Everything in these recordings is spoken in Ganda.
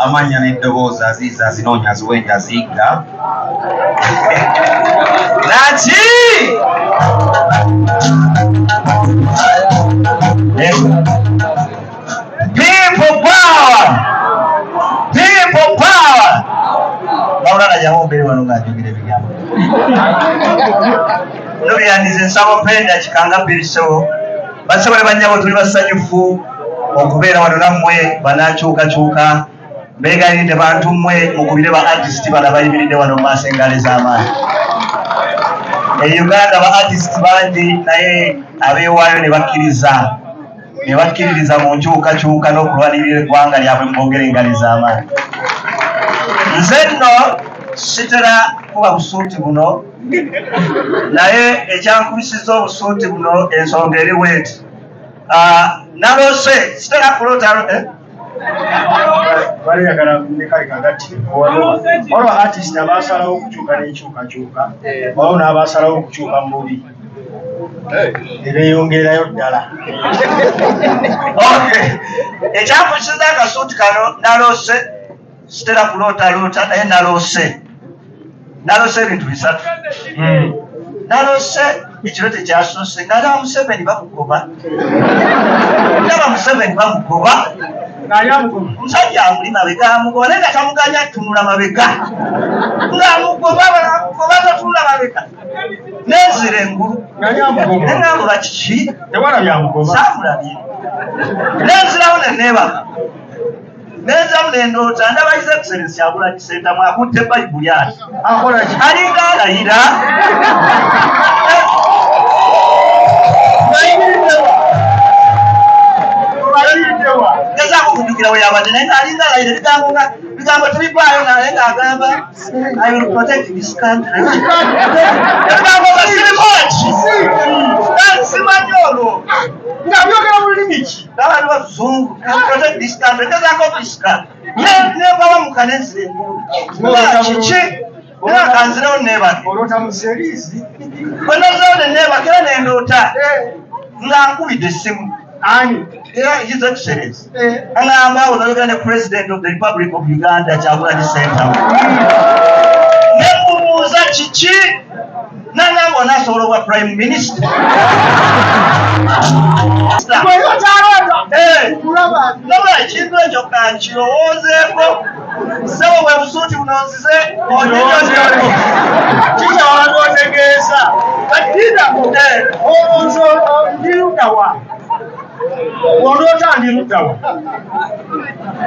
amanya n'eddoboozi aziiza azinoonya aziwenja aziyigga naki people power Laura yawo mbere wano ng'ajogera ebigambo nobyandize nsaba penda kikanga biriso basobole banyabo tuli basanyufu okubeera wano nammwe banaakyukakyuka beegaanidde bantu mmwe mukubire ba artist bano abayimiridde wano mu maaso engalo ez'amaanyi Uganda ba artist bangi naye abeewaayo ne bakkiririza mu nkyukakyuka n'okulwanirira eggwanga lyabwe mu boogera engalo ez'amaanyi nze nno sitera kuba busuuti buno naye ekyankubisiza obusuuti buno ensonga eri bweti nalose sitera kulota baliyagala nekayikagati olwo artist abasalawo okukyuka n'enkyukakyuka olwo n'abasalawo okukyuka mu bubi ebeeyongererayo ddala ekyankubisiza akasuuti kano nalose sitera kulotaloota naye nalose ebintu bisatu nalose ekiro tekyasoose nalaba Museveni bamugoba omusajja amuli mabega amugoba naye nga tamuganya atunula mabega ngaamugoba tatunula mabega nenzira engulu neŋambula kiki saamulabye nenzirawo neneebaka nenzirawo nendoota ndaba His Excellency Abula Kisentamu akutte Bayibuli ati alinga alayira gezaako okujjukira we yabadde naye ng'alinga alayira bigambo tubivaayo naye ng'agamba I will protect this country ebigambo basirikoki simanyi olwo nga byogera mu lulimi ki n'abantu bazungu protect this country gezaako okisika nebawamuka nenzira engulu kiki nakanzirewo neebake olota mu seriisi bwenazirewo neneebake era nendoota nga nkubidde essimu ani His Excellency angamba olabika ne President of the Republic of Uganda Kyagulani Ssentamu nemubuuza kiki nangamba onaasobola obwa Prime Minister nobula ekintu ekyo kankirowoozeeko sebo bwe busuuti buno nzize kikyawalwotegeeza katidako olonzo ndirudawa olota ndirudawa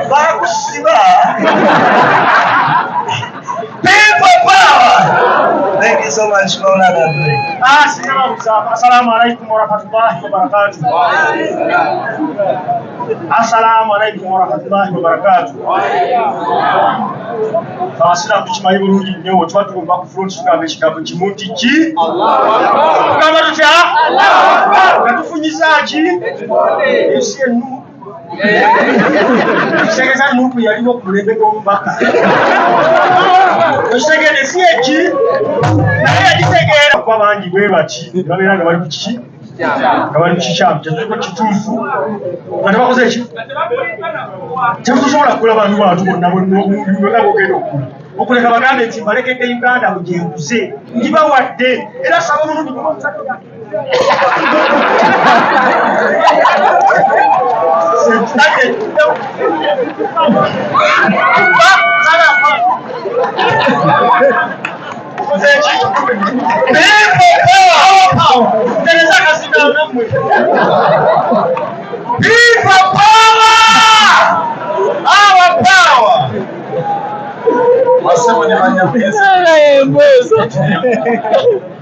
bakusiba people power. Thank you so much, Mona. Assalamu alaikum warahmatullahi wabarakatuh. Assalamu alaikum warahmatullahi wabarakatuh. Fasira kuchimayi bulungi nnyo twatu tugomba kufront kigambo kimu nti ki kugamba tutya katufunyiza ki esi enu Segeza nuku yaliwo kulembe gw'omubaka okitegedde si eki naye yagitegeera kuba bangi bwe baki babeera nga bali ku kiki nga bali ku kikyamu tetuliko kituufu nga tebakoze eki tetusobola kukola bantu bantu bonna bonna bogenda okula okuleka bagambe nti mbalekedde Uganda mugyenguze ngibawadde era saba omulundi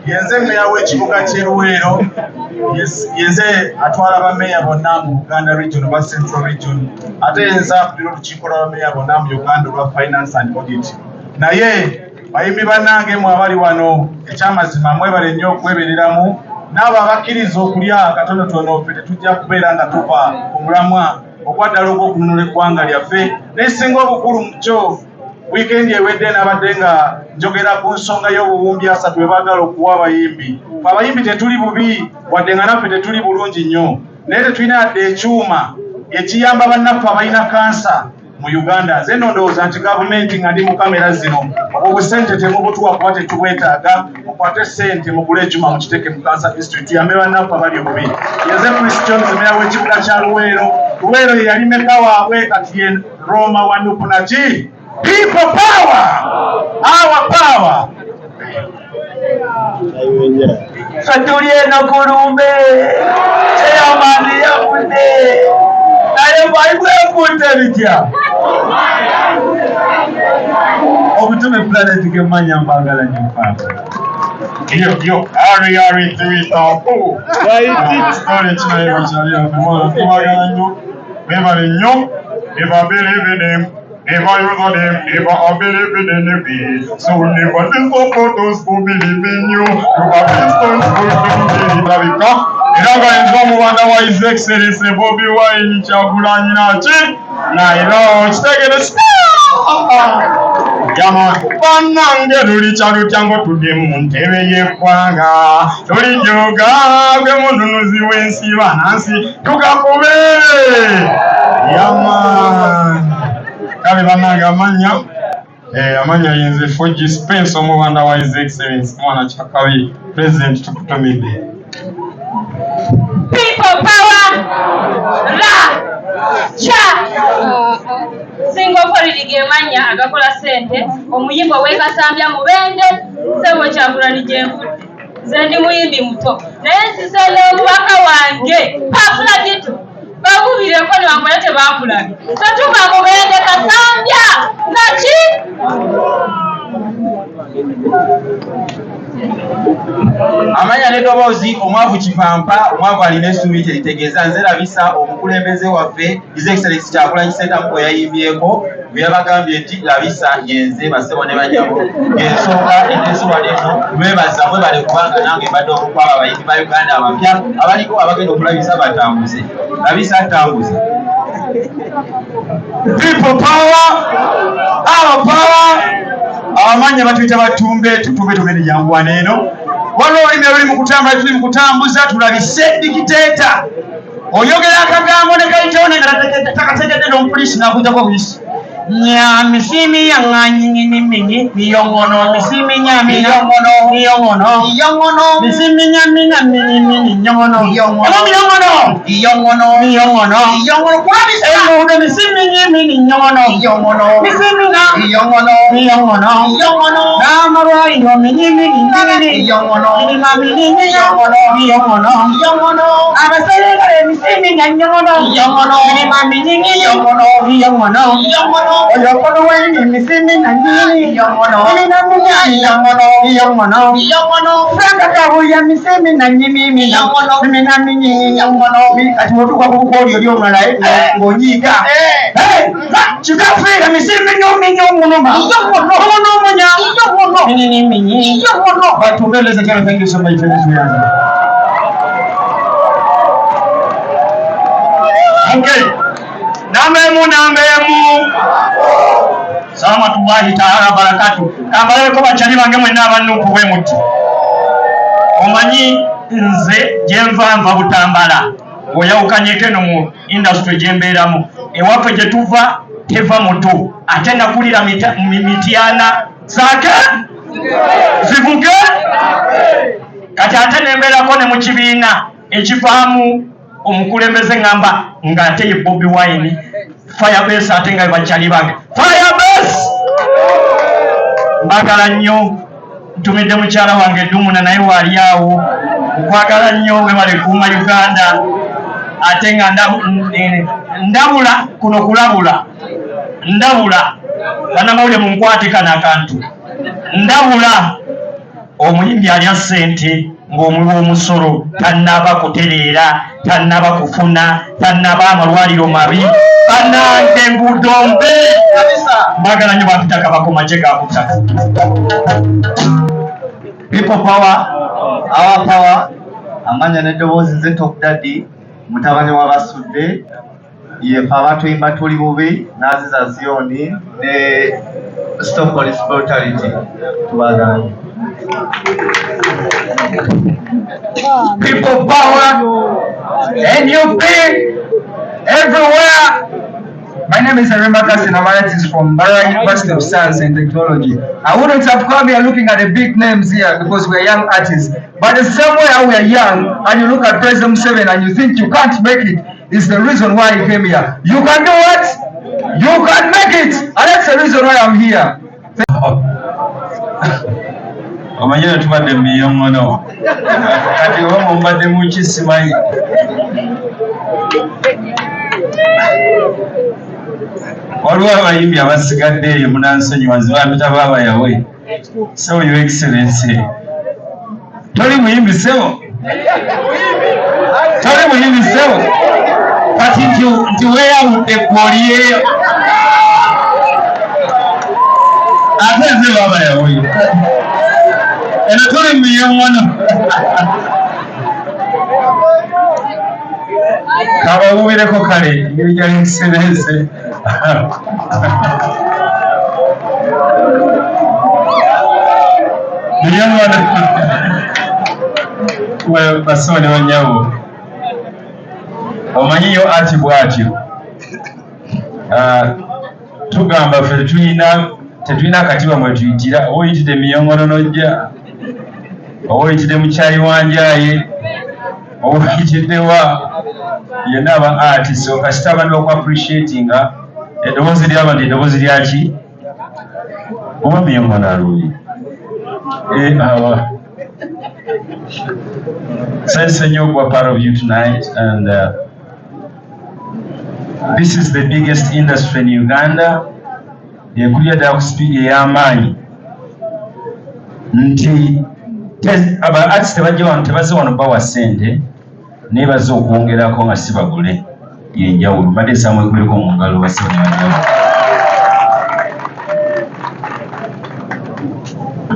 yenze meya w'ekibuga ky'e Luweero yenze atwala bameya bonna mu Buganda region oba Central region ate yenze akulira olukiiko lw'abameya bonna mu Uganda olwa finance and audit naye bayimbi bannange mwe abali wano ekyamazima mwebale nnyo okwebereramu n'abo abakkiriza okulya akatonotono ffe tetujja kubeera nga tuva omulamwa okwaddala ogw'okununula eggwanga lyaffe n'esinga obukulu mu kyo weekend ewedde nabadde nga njogera ku nsonga y'obuwumbi 3 bwe baagala okuwa abayimbi. Abayimbi tetuli bubi wadde nga naffe tetuli bulungi nnyo naye tetulina yadde ekyuma ekiyamba bannaffe abalina kansa mu Uganda. Nze nno ndowooza nti gavumenti nga ndi mu kamera zino obusente temubutuwa kuba tetubwetaaga, mukwate ssente mugule ejjuma mukiteeke mu Cancer District tuyambe bannaffe abali obubi. Yenze Chris Jones meya w'ekibuga kya Luweero. Luweero ye yali meka waabwe kati ye Roma Wanupuna ki? People power! Our power! Fatuli eno kulumbe kyeyamani yakude naye bwaibwekute bitya obutume planet gemanya mbagala nyumpanga Yo, Ari 3000. Story kinayo kyaliyo kumagala nnyo. Bebale nnyo, bebabere them. Never use them, never believe in me. So never disappoint those who believe in you. You are Princeton's good Lavika. Iraga enjomu wanda wa His Excellency Bobie Wine Chagulanyi nachi. Na ilo chitegele Yama banange luli chalu chango tude mu ntebe y'eggwanga. Tuli joga gwe mununuzi w'ensi banansi tukakubere. Yama Kale bannange amanya yenze Foji Spence omubanda wa His Excellency mwana Kyakabi President tukutumidde. People power ra cha singo polisi gemanya agakola sente omuyimbo wekasambya mubende sebo Kyagulanyi Jenvudde nze ndi muyimbi muto naye nsisele omubaka wange pafula gitu babubire ko ni bamwe tebakulabye satuka mubende kasambya naki amanya nedoboozi omwavu kipampa omwavu alina essuubi teritegeeza nze labisa omukulembeze waffe His Excellency Kyagulanyi Ssentamu yayimbyeko bwe yabagambye nti labisa yenze basebo ne banyabo ensonga eteesobwaleno lwebaza mwebale kubanga nange mbadde okukwaba abayimbi ba Uganda abapya abaliko abagenda okulabisa batambuze labisa atambuze. People power, our power. Abamanya batuyita batumbe tutumbe tumene janguwa neno. Waliwo olulimi oluli mu kutambula tuli mu kutambuza tulabise dikiteeta. Oyogera akagambo ne kayitawo naye nga takategedde n'omupoliisi n'akujjako buyisi. Nyamisimi yanganyinginimini miyongono misimi nyami miyongono misimi nyami mini nyongono miyongono kwabisa emude misimi nyami nyongono misimi miyongono namarwayo minyimi miyongono abaserikale misimi nyongono miyongono Oyokono wani misimi na nini yongono Franka kahu ya misimi na nini yongono mimi na mini yongono kati motu kwa kukoli yongono malaye ngonyiga chikafira misimi yongono ma yongono mini batumbeleza kama thank you so much Okay Nambemu Salamatullahi ta'ala barakatu Kambalele ko bachali bange mwena abannuku bwe muti Omanyi nze gyenva Butambala oyawukanyeko no mu industry gyembeeramu ewaffe gye tuva teva mutu ate nakulira mitiana zake zivuge kati ate nembeerako ne mu kibiina ekivaamu omukulembeze ngamba ngate ye Bobie Wine Firebase ate nga bachali bange Firebase mbagala nnyo ntumidde mukyala wange Dumuna naye wali awo okwagala nnyo we bali kuuma Uganda ate nga ndabula kuno kulabula ndabula banamawulire munkwate kana akantu ndabula omuyimbi alya ssente ng'omuliwo omusolo tannaba kutereera tannaba kufuna tannaba amalwaliro mabi bannange enguudo mbe mbagala nnyo bapitaka bakomaje gakutaka People power, our power. Amanya n'eddoboozi nze Top Daddy mutabani w'abasudde yefe abatuyimba tuli bubi n'aziza Zioni ne Stop Police Brutality tubagala. People power, NUP everywhere. My name is Arimakas Emeritus from Bara University of Science and Technology. I wouldn't have come here looking at the big names here because we're young artists. But the same way how we are young and you look at President 7 and you think you can't make it is the reason why you came here. You can do what? You can make it! And that's the reason why I'm here. Omanyira tubadde miyongono kati oba mbadde mu kisimanyi waliwo abayimbi abasigadde eyo munansonyiwazi bapita baabayawe. So your excellency toli muyimbi sebo, toli muyimbi sebo kati nti weeyawudde gwoliyeeyo ate nze baabayawe eno tuli miyongono kabawubireko kale engeri gyali nkisebenze miyongono basone banyawo omanyiyo ati bwatyo tugamba ffe tetulina akatiba mwe tuyitira oba oyitidde miyongono nojja oba oyitidde mukyayi wanjaye oba oyitiddewa yenna aba artist kasita abantu baku appreciatinga eddoboozi lyaba nti eddoboozi lyaki oba miyongono aluli sense nnyo okuba part of you tonight and this is the biggest industry in Uganda. Ekulira ddala ku speed ey'amaanyi nti aba artist tebajja wano tebazze wano bawa ssente naye bazze okwongerako nga si bagule yenjawulo mbadde esaamu ekulereko mu ngalo basiba ne banjawulo.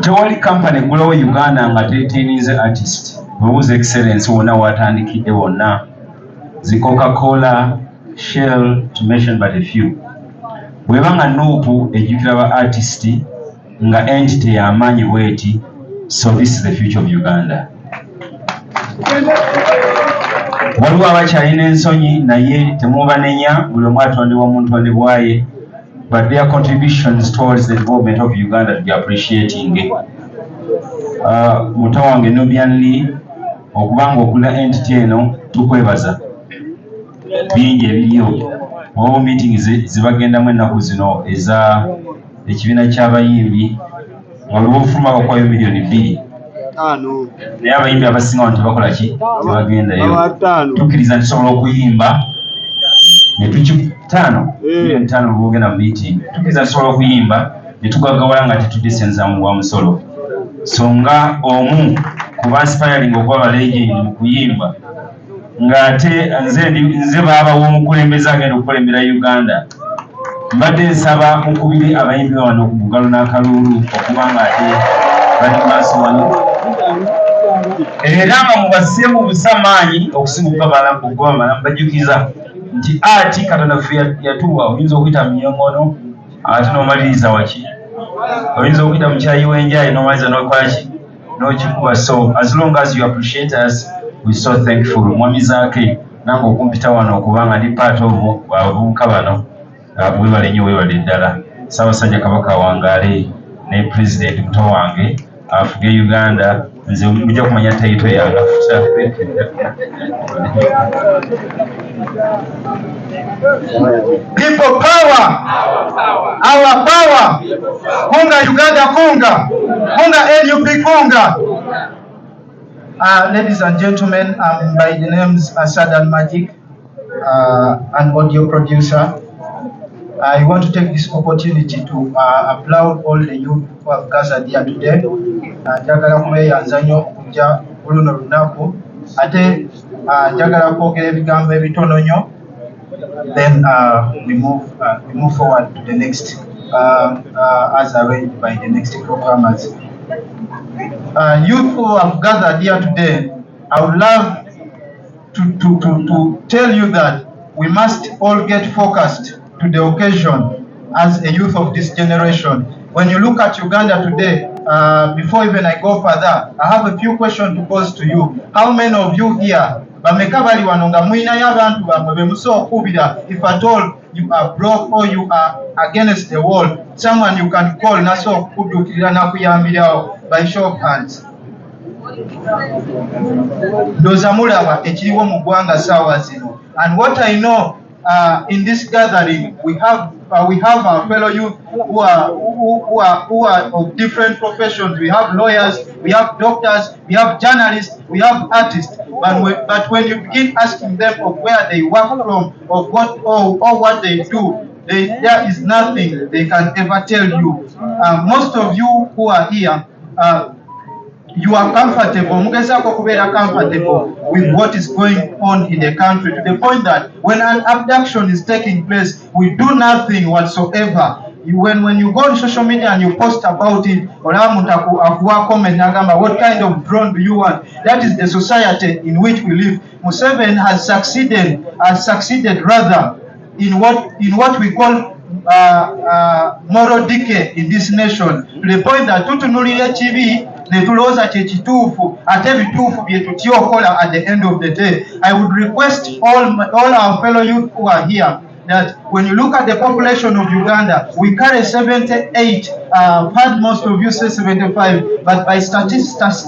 Tewali kampani eggulawo Uganda nga teteenize artist. Bubuuza excellence wonna watandikidde wonna zi Coca-Cola, Shell, to mention but a few. Bwebanga Nuupu ejjukira ba artist nga entity y'amaanyi bweti, so this is the future of Uganda. Waliwo abakyalina ensonyi naye temubanenya, buli omu atondebwa mu ntondebwaye, but their contributions towards the development of Uganda to be appreciating. Muto wange Nubian Lee okubanga okula entity eno tukwebaza bingi ebiriyo. All meetings zibagendamu ennaku zino eza ekibiina ky'abayimbi waliwo ofuluma bakwayo miliyoni 2 naye abayimbi abasinga wano tebakola ki tebagendayo. Tukkiriza ntusobola okuyimba ne tukitaano miliyoni 5 olwogenda mu meeting tukkiriza ntusobola okuyimba ne tugagawala nga tetudisenza mu bwa musolo so nga omu kuba inspiring okuba balegend mu kuyimba ng'ate nze baaba w'omukulembeze agenda okukulembera Uganda mbadde nsaba mukubiri abayimbi wano ku Bugalo n'Akalulu okuba ng'ate bali mu maaso wano era nga mubasse mu busamaanyi okusinga okugabamala mbajjukiza nti ati Katonda ffe yatuwa oyinza okuyita miyongono ate n'omaliriza waki oyinza okuyita mukyayi w'enjayi n'omaliriza n'okola ki n'okikuba. So as long as you appreciate us, we so thankful. Mwami Zaake nange okumpita wano okubanga ndi part of abavubuka bano webale nnyo webale ddala. Ssaabasajja Kabaka wangaale ne President muto wange afuge Uganda nze mujja kumanya title yange afuta. People power, our power. Kunga Uganda, kunga, kunga NUP, kunga. Ladies and gentlemen, I'm by the names Asad Al Magic, an audio producer. I want to take this opportunity to applaud all the youth who have gathered here today. Njagala kubeeyanza nnyo okujja ku luno lunaku ate njagala kwogera ebigambo ebitono nnyo. Then we move forward to the next as arranged by the next programmers. Youth who have gathered here today, I would love to tell you that we must all get focused to the occasion as a youth of this generation. When you look at Uganda today, before even I go further, I have a few questions to pose to you. How many of you here bameka bali wano nga mwinayo abantu bammwe be musobola okukubira. If at all you are broke or you are against the wall, someone you can call nasobola okukudduukirira nakuyambirawo by show of hands. Ndowooza mulaba ekiriwo mu ggwanga saawa zino. And what I know in this gathering, we have our fellow youth who are of different professions. We have lawyers, we have doctors, we have journalists, we have artists. But when you begin asking them of where they work from, of what they do, there is nothing they can ever tell you. Most of you who are here, you are comfortable, comfortable with what is going on in the country, to the point that when an abduction is taking place, we do nothing whatsoever. When you go on social media and you post about it, what kind of drone do you want? That is the society in which we live. Museveni has succeeded rather in what we call moral decay in this nation, to the point that tutunulire chibi netulooza kyekituufu ate ebituufu bye tutya okola at the end of the day. I would request all our fellow youth who are here that when you look at the population of Uganda, we carry 78. I've heard most of you say 75, but by statistics,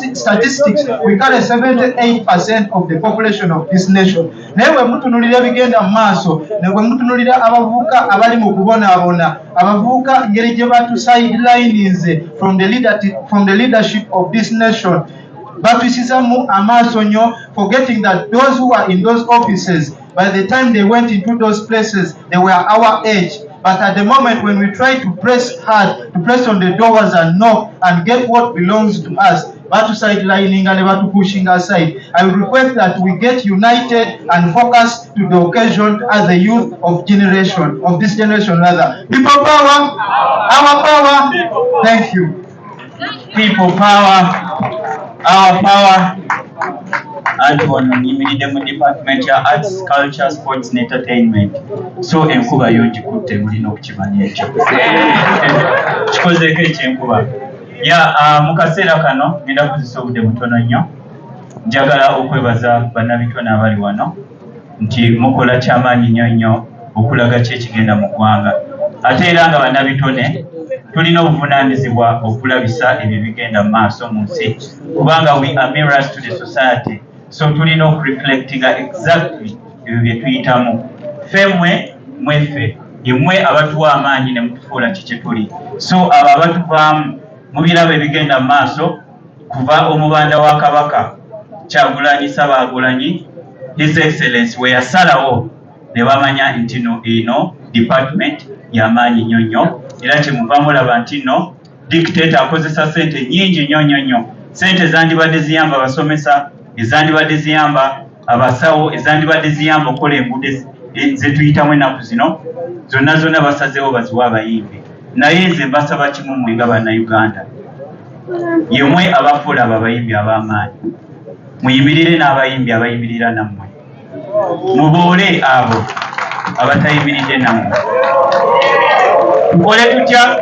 we carry 78% of the population of this nation. Newe mutunulira bigenda maaso, newe mutunulira abavuka abali mu kubonaabona, abavuka ngeri gye batu sidelines from the leadership of this nation. Batwisizamu amaaso nnyo, forgetting that those who are in those offices, by the time they went into those places, they were our age. But at the moment when we try to press hard, to press on the doors and knock and get what belongs to us, batu sidelining and batu pushing aside. I would request that we get united and focus to the occasion as the youth of this generation rather. People power, our power. Thank you. People power, our power. And on the department ya arts, culture, sports and entertainment. So enkuba yogikutte mulina okukimanya ekyo. Kikozeeko ekyenkuba. Mu kaseera kano ngenda kuzisa obudde butono nnyo. Njagala okwebaza bannabitone abali wano nti mukola kyamaanyi nnyo okulaga ki ekigenda mu ggwanga. Ate era nga bannabitone tulina obuvunaanyizibwa okulabisa ebyo bigenda mu maaso mu nsi, kubanga we are mirrors to the society. So tulina okureflectinga exactly ebyo bye tuyitamu. Ffe mweffe yemmwe abatuwa amaanyi ne mutufuula kiki tuli. So abo abatuvaamu mu birabo ebigenda mu maaso, kuva omubanda wa Kabaka Kyagulanyi Ssaabagulanyi His Excellency we yasalawo ne bamanya nti eno department y'amaanyi nnyo, era kyemuvaamu olaba nti nno dictator akozesa sente nnyingi nnyo. Sente zandibadde ziyamba abasomesa, ezandibadde ziyamba abasawo, ezandibadde ziyamba okukola enguudo ze tuyitamu ennaku zino, zonna basazeewo baziwa abayimbi. Naye nze mbasaba kimu mmwe nga bannayuganda, yemmwe abafuula abo abayimbi ab'amaanyi, muyimirire n'abayimbi abayimirira nammwe, mubuule abo abatayimiridde nammwe. Tukole tutya?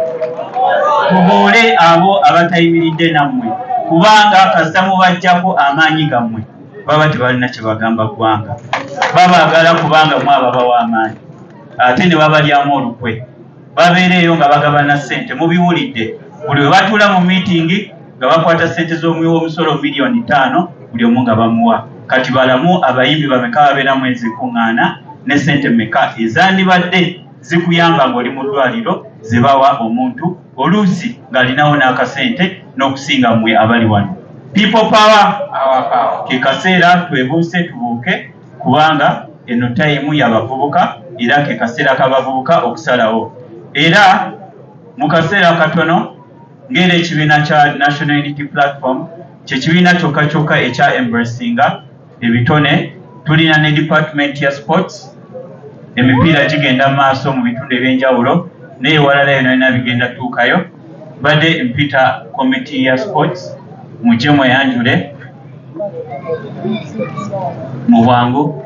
Tubuule abo abatayimiridde nammwe, kubanga kasita mubajjako amaanyi gammwe baba tebalina kye bagamba ggwanga. Babaagala kubanga mwe ababawa amaanyi, ate ne babalyamu olukwe. Babeereeyo nga bagabana ssente, mubiwulidde. Buli we batuula mu miitingi nga bakwata ssente z'omuwi omusolo miliyoni 5 buli omu nga bamuwa. Kati balamu abayimbi bameka babeera mwezi kuŋŋaana ne ssente mmeka ezandibadde zikuyamba ng'oli mu ddwaliro ze bawa omuntu oluusi ng'alinawo n'akasente n'okusinga mmwe abali wano. People power, our power. Ke kaseera twebuuse tubuuke, kubanga eno tayimu y'abavubuka era ke kaseera k'abavubuka okusalawo. Era mu kaseera katono ng'era ekibiina kya National Unity Platform kye kibiina kyokka ekya embracinga ebitone. Tulina ne department ya sports, emipiira gigenda maaso mu bitundu ebyenjawulo, naye walala yona yona bigenda tuukayo. Badde mpita committee ya sports mujje mweyanjule mu bwangu.